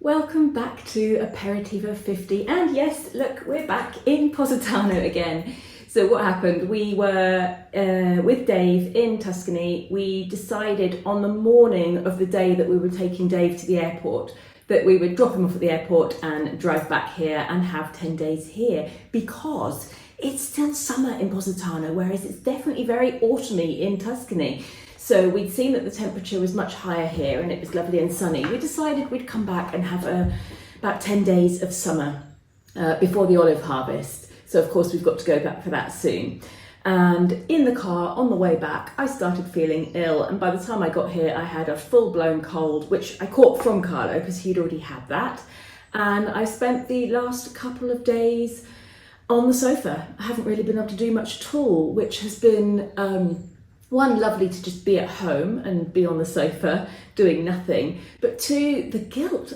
Welcome back to Aperitivo 50, and yes, look, we're back in Positano again. So what happened, we were with Dave in Tuscany. We decided on the morning of the day that we were taking Dave to the airport that we would drop him off at the airport and drive back here and have 10 days here, because it's still summer in Positano, whereas it's definitely very autumny in Tuscany. So we'd seen that the temperature was much higher here and it was lovely and sunny. We decided we'd come back and have about 10 days of summer before the olive harvest. So of course we've got to go back for that soon. And in the car on the way back, I started feeling ill. And by the time I got here, I had a full-blown cold, which I caught from Carlo because he'd already had that. And I spent the last couple of days on the sofa. I haven't really been able to do much at all, which has been one, lovely to just be at home and be on the sofa doing nothing, but two, the guilt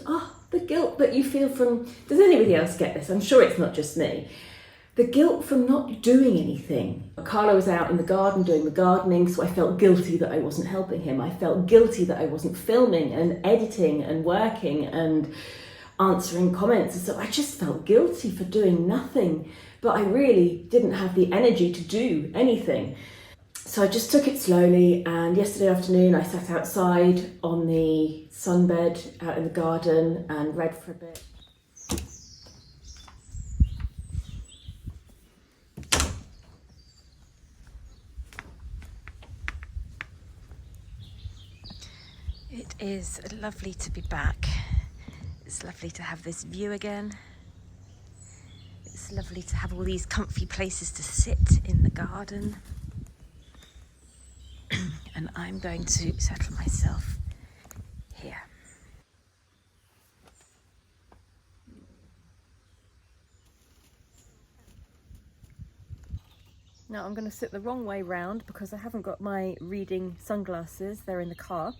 that you feel from, does anybody else get this? I'm sure it's not just me. The guilt from not doing anything. Carlo was out in the garden doing the gardening, so I felt guilty that I wasn't helping him. I felt guilty that I wasn't filming and editing and working and answering comments, and so I just felt guilty for doing nothing, but I really didn't have the energy to do anything. So I just took it slowly, and yesterday afternoon I sat outside on the sunbed out in the garden and read for a bit. It is lovely to be back. It's lovely to have this view again. It's lovely to have all these comfy places to sit in the garden. And I'm going to settle myself here. Now I'm going to sit the wrong way round because I haven't got my reading sunglasses, they're in the car.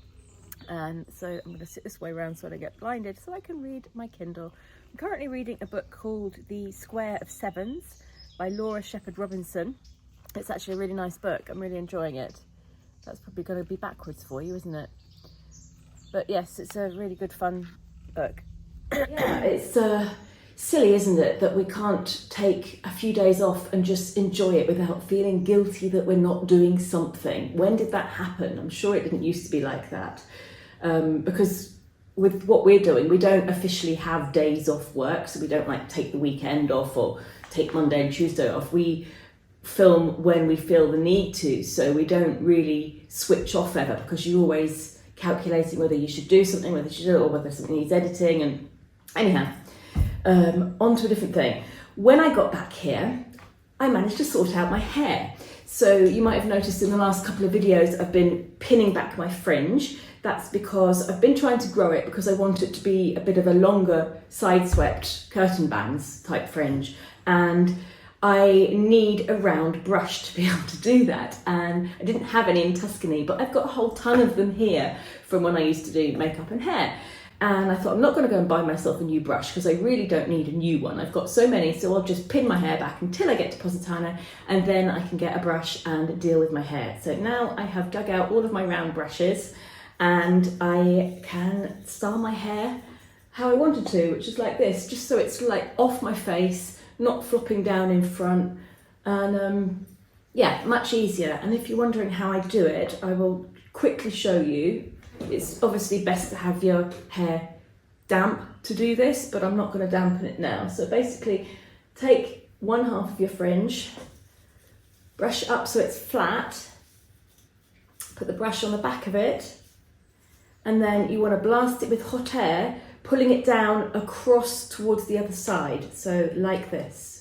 And so I'm going to sit this way around so I don't get blinded, so I can read my Kindle. I'm currently reading a book called The Square of Sevens by Laura Shepherd Robinson. It's actually a really nice book, I'm really enjoying it. That's probably going to be backwards for you, isn't it? But yes, it's a really good fun book. Yeah, it's silly, isn't it, that we can't take a few days off and just enjoy it without feeling guilty that we're not doing something. When did that happen? I'm sure it didn't used to be like that. Because with what we're doing, we don't officially have days off work, so we don't like take the weekend off or take Monday and Tuesday off. We film when we feel the need to, so we don't really switch off ever, because you're always calculating whether you should do something, whether you should do it, or whether something needs editing. And anyhow, on to a different thing. When I got back here, I managed to sort out my hair. So you might have noticed in the last couple of videos I've been pinning back my fringe. That's because I've been trying to grow it because I want it to be a bit of a longer side swept curtain bands type fringe, and I need a round brush to be able to do that, and I didn't have any in Tuscany, but I've got a whole ton of them here from when I used to do makeup and hair. And I thought, I'm not going to go and buy myself a new brush because I really don't need a new one. I've got so many, so I'll just pin my hair back until I get to Positano, and then I can get a brush and deal with my hair. So now I have dug out all of my round brushes and I can style my hair how I wanted to, which is like this, just so it's like off my face, not flopping down in front, and yeah, much easier. And if you're wondering how I do it, I will quickly show you. It's obviously best to have your hair damp to do this, but I'm not going to dampen it now. So basically, take one half of your fringe, brush it up so it's flat, put the brush on the back of it, and then you want to blast it with hot air, pulling it down across towards the other side, so like this.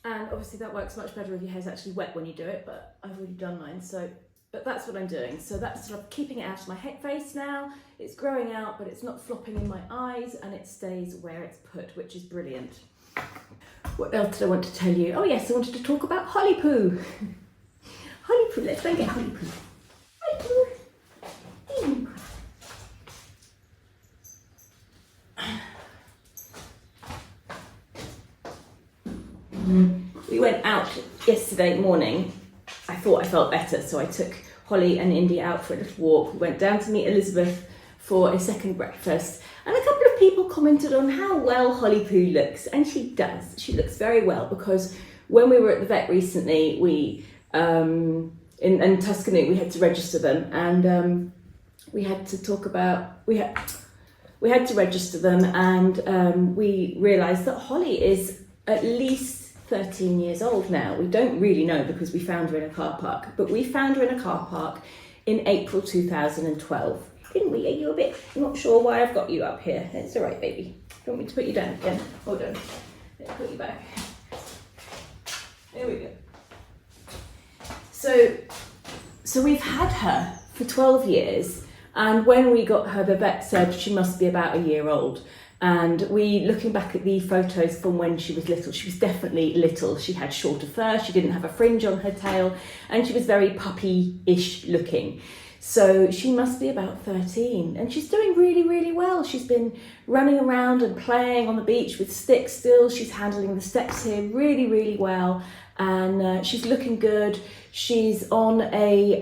And obviously that works much better if your hair's actually wet when you do it, but I've already done mine, so But that's what I'm doing. So that's sort of keeping it out of my face now. It's growing out, but it's not flopping in my eyes, and it stays where it's put, which is brilliant. What else did I want to tell you? Oh yes, I wanted to talk about Holly Poo. Holly Poo, let's go and get Holly Poo. Holly Poo. We went out yesterday morning. I thought I felt better, so I took Holly and Indy out for a little walk. We went down to meet Elizabeth for a second breakfast, and a couple of people commented on how well Holly Poo looks, and she does. She looks very well, because when we were at the vet recently, we in Tuscany, we had to register them, and we had to talk about we had to register them, and we realised that Holly is at least 13 years old now. We don't really know because we found her in a car park, but we found her in a car park in April 2012. Didn't we? Are you a bit not sure why I've got you up here? It's all right, baby. Do you want me to put you down again? Hold on. Let's put you back. There we go. So we've had her for 12 years, and when we got her, the vet said she must be about a year old. And looking back at the photos from when she was little, she was definitely little. She had shorter fur, she didn't have a fringe on her tail, and she was very puppy-ish looking. So she must be about 13, and she's doing really, really well. She's been running around and playing on the beach with sticks still. She's handling the steps here really, really well, and she's looking good. She's on a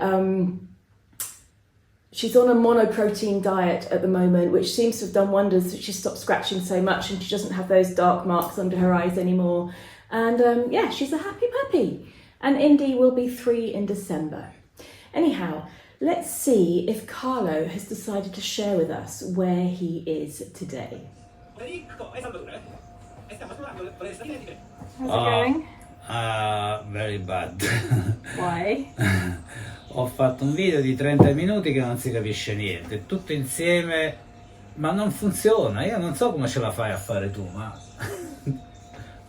monoprotein diet at the moment, which seems to have done wonders. She stopped scratching so much, and she doesn't have those dark marks under her eyes anymore. And yeah, she's a happy puppy. And Indy will be 3 in December. Anyhow, let's see if Carlo has decided to share with us where he is today. How's it going? Very bad. Why? Ho fatto un video di 30 minuti che non si capisce niente, tutto insieme, ma non funziona. Io non so come ce la fai a fare tu, ma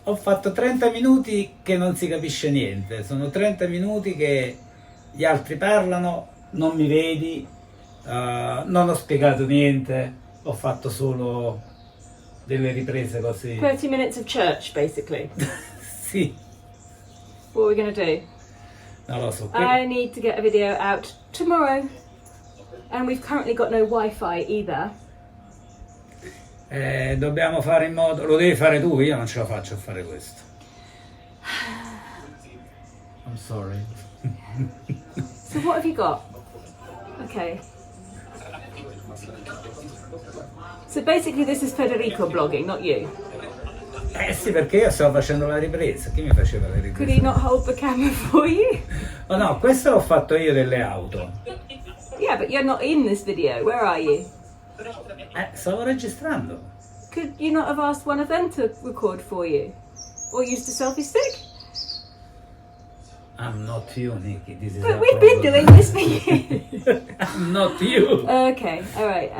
ho fatto 30 minuti che non si capisce niente. Sono 30 minuti che gli altri parlano, non mi vedi, non ho spiegato niente, ho fatto solo delle riprese così. 30 minutes of church, basically. Sì. What are we going to do? Non lo so. I need to get a video out tomorrow, and we've currently got no Wi-Fi either. Dobbiamo fare in modo, lo devi fare tu, io non ce la faccio a fare questo. I'm sorry. So what have you got? Okay. So basically this is Federico blogging, not you. Sì, perché io stavo facendo la ripresa. Chi mi faceva le riprese? Could he not hold the camera for you? Oh no, questo l'ho fatto io delle auto. Yeah, but you're not in this video. Where are you? Stavo registrando. Could you not have asked one of them to record for you? Or used a selfie stick? I'm not you, Nikki. This is But we've been doing this for you. I'm not you. Okay, alright.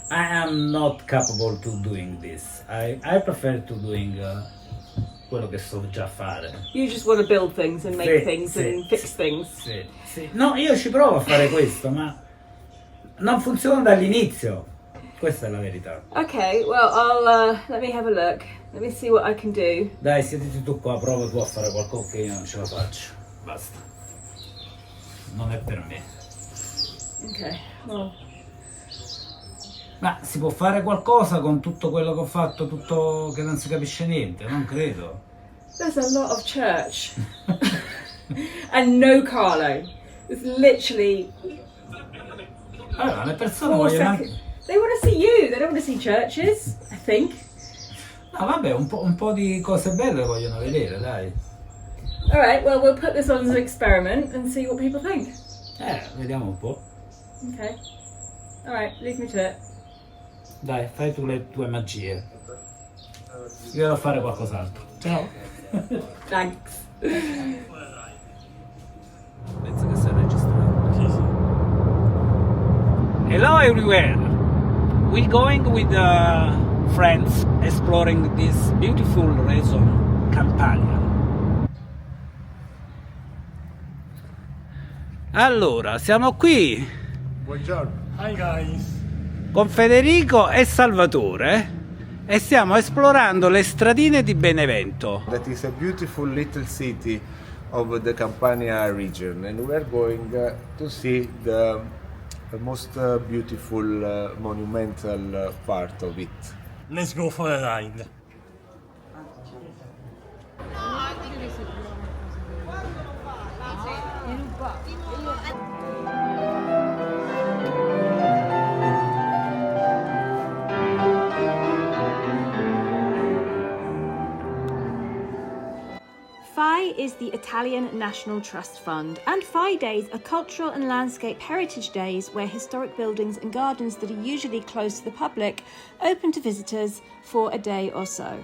I am not capable to doing this. I prefer to doing quello che so già fare. You just want to build things and make things sì, and fix things. Sì, sì. No, io ci provo a fare questo, ma non funziona dall'inizio. Questa è la verità. Okay, well, I'll let me have a look. Let me see what I can do. Dai, siediti tu qua, prova tu a fare qualcosa che io non ce la faccio. Basta. Non è per me. Okay, well. Ma si può fare qualcosa con tutto quello che ho fatto, tutto che non si capisce niente? Non credo. There's a lot of church. And no Carlo. It's literally Allora, le persone 4 vogliono seconds. They want to see you, they don't want to see churches, I think. No, vabbè, un po' di cose belle vogliono vedere, dai. Alright, well, we'll put this on as an experiment and see what people think. Vediamo un po'. Okay. Alright, leave me to it. Dai, fai tu le tue magie. Io devo fare qualcos'altro. Ciao. Thanks. Penso che sia registrato. Sì, sì. Hello everywhere. We're going with friends exploring this beautiful region, Campania. Allora, siamo qui Buongiorno. Hi guys. con Federico e Salvatore e stiamo esplorando le stradine di Benevento. That is a beautiful little city of the Campania region, and we are going to see the most beautiful monumental part of it. Let's go for a ride. FAI is the Italian National Trust Fund, and FAI Days are cultural and landscape heritage days where historic buildings and gardens that are usually closed to the public open to visitors for a day or so.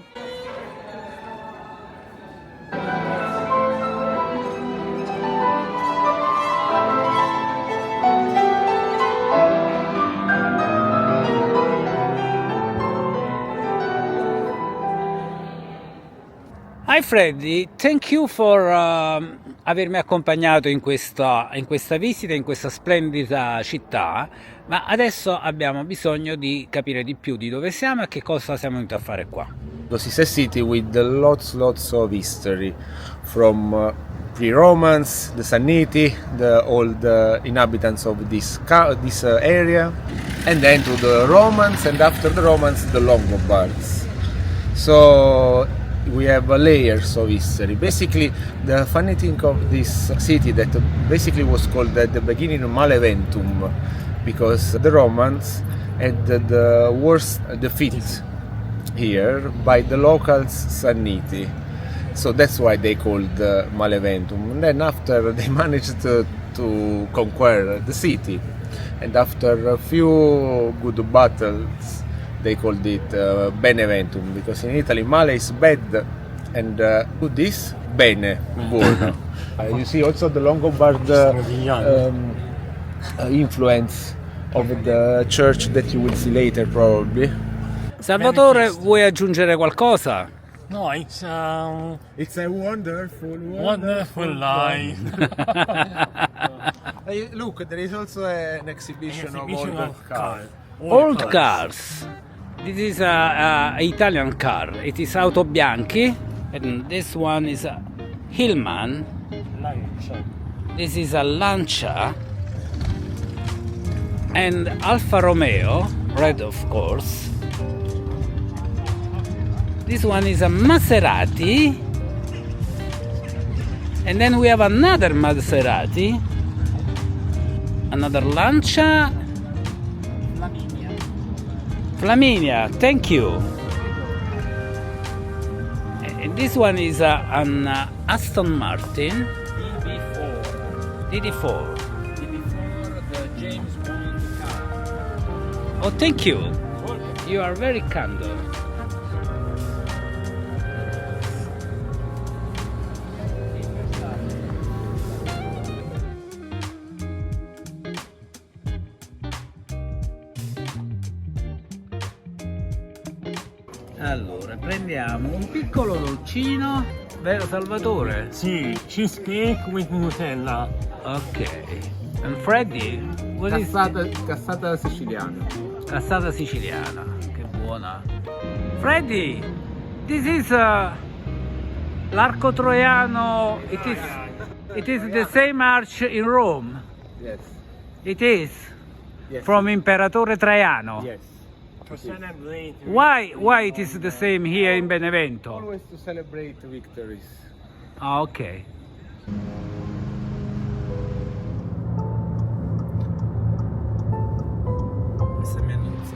Hi Freddy, thank you for avermi accompagnato in questa visita, in questa splendida città, ma adesso abbiamo bisogno di capire di più di dove siamo e che cosa siamo venuti a fare qua. This is a city with lots of history, from pre-Romans, the Sanniti, the old inhabitants of this area, and then to the Romans, and after the Romans the Longobards. So we have layers of history. Basically, the funny thing of this city that basically was called at the beginning Maleventum, because the Romans had the worst defeat here by the locals Sanniti. So that's why they called Maleventum. And then after they managed to conquer the city, and after a few good battles, they called it Beneventum, because in Italy male is bad and good is bene, buono. You see also the Longobards influence of the church that you will see later probably. Salvatore, vuoi aggiungere qualcosa? No, it's a wonderful life. Look, there is also an exhibition of old cars. Old cars. This is a Italian car. It is Auto Bianchi, and this one is a Hillman. This is a Lancia, and Alfa Romeo, red of course. This one is a Maserati, and then we have another Maserati, another Lancia. Flaminia, thank you. And this one is an Aston Martin DD4, the James Bond car. Oh, thank you. You are very kind. Allora, prendiamo un piccolo dolcino, vero Salvatore? Sì, cheesecake with Nutella. Ok. And Freddy? What is Cassata siciliana. Cassata siciliana, che buona. Freddy, this is l'arco troiano. It is the same arch in Rome. Yes. It is Yes. from Imperatore Traiano. Yes. To celebrate. Why it is the same here in Benevento? Always to celebrate victories. Ah, ok. Questa è mia nozza.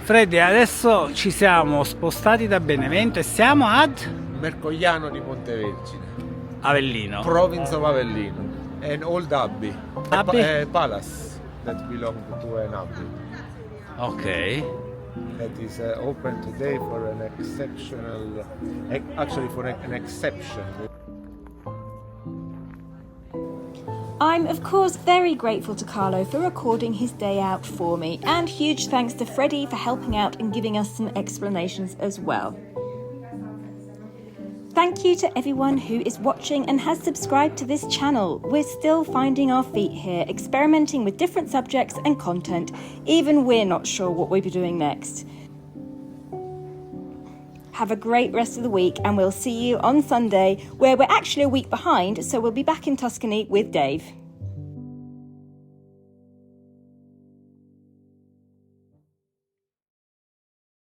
Freddy, adesso ci siamo spostati da Benevento e siamo ad Mercogliano di Montevergine, Avellino. province of Avellino, an old abbey, Abbey? a palace that belonged to an abbey. Ok. That is open today for an exceptional, actually for an exception. I'm of course very grateful to Carlo for recording his day out for me, and huge thanks to Freddie for helping out and giving us some explanations as well. Thank you to everyone who is watching and has subscribed to this channel. We're still finding our feet here, experimenting with different subjects and content. Even we're not sure what we'll be doing next. Have a great rest of the week, and we'll see you on Sunday, where we're actually a week behind, so we'll be back in Tuscany with Dave.